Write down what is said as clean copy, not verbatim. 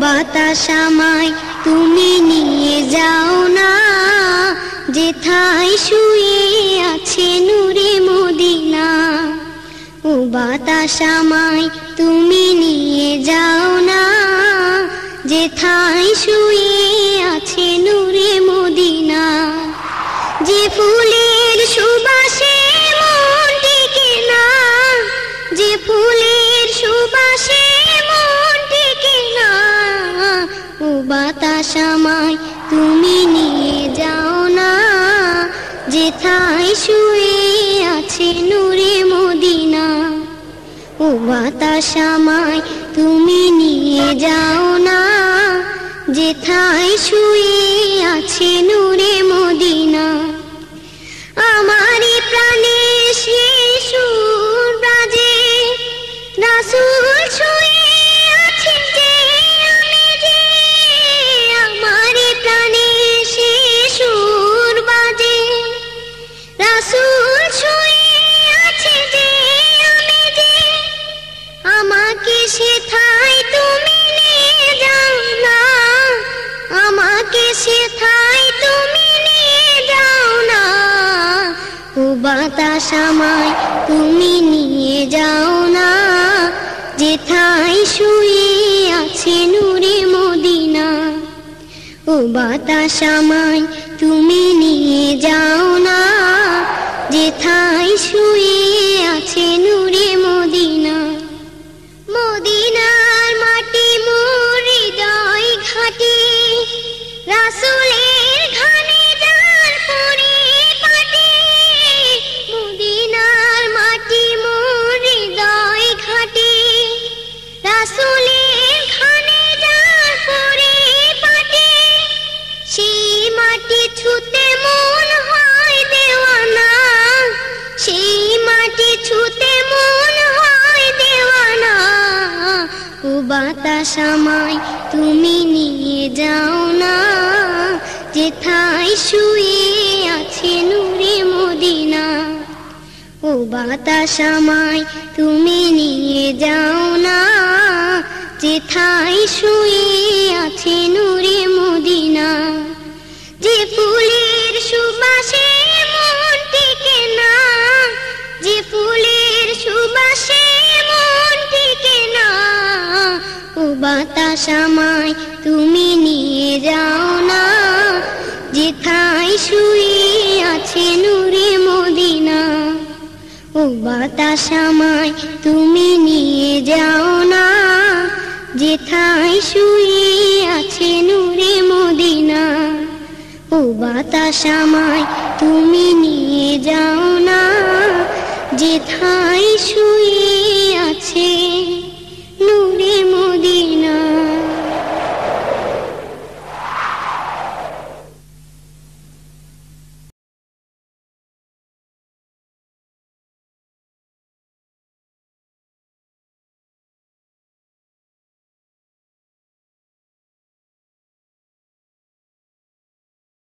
বাতাস আমায় তুমি নিয়ে যাও না, যেথায় শুয়ে আছে নূরে মদিনা। ও বাতাস আমায় তুমি নিয়ে যাও না, যেথায় শুয়ে আছে নূরে মদিনা। যে ফুলের সুবাসে মন টিকে না, যে ফুলের সুবাসে মন টিকে না। ও বাতাস আমায় তুমি নিয়ে যাও না, যেথায় শুয়ে আছে নূরে মদিনা। ও বাতাস আমায় তুমি নিয়ে যাও না, যেথায় শুয়ে আছে নূরে মদিনা। আমারি প্রাণে শিশুর বাজে রাসূল শুয়ে আছেন যে, আমি যে আমারি প্রাণে শিশুর বাজে রাসূল শুয়ে আছে যে, আমি যে আমাকে সেথায় তুমি নিয়ে যাও না, আমাকে সেথায় তুমি নিয়ে যাও না। ও বাতাস আমায় তুমি নিয়ে যাও না, যেথায় শুয়ে আছে নূরে মদিনা। ও বাতাস আমায় তুমি নিয়ে যাও না, যেথায় শুয়ে আছে নূরে মদিনা। মদিনার মাটি মোর হৃদয় ঘাটি, রাসূলের ঘানে যার পরিপাটি। মদিনার মাটি মোর হৃদয় ঘাটি, রাসূলের ঘানে যার পরিপাটি। সেই মাটি ছুতে মন হয় দেওয়ানা, সেই মাটি ছুতে মন হয় দেওয়ানা। ও বাতাস আমায় তুমি নিয়ে যাও না, যেথায় শুয়ে আছে নূরে মদিনা। ও বাতাস আমায় তুমি নিয়ে যাও না, যেথায় শুয়ে আছে নূরে মদিনা। যে ফুলের সুবাসে মন টিকে না, যে ফুলের সুবাসে মন টিকে না। ও বাতাস আমায় তুমি নিয়ে যাও না, যেথায় শুয়ে আছে নূরে মদিনা। ও বাতাস আমায় তুমি নিয়ে যাও না, যেথায় শুয়ে আছে নূরে মদিনা। ও বাতাস আমায় তুমি নিয়ে যাও না, যেথায় শুয়ে আছে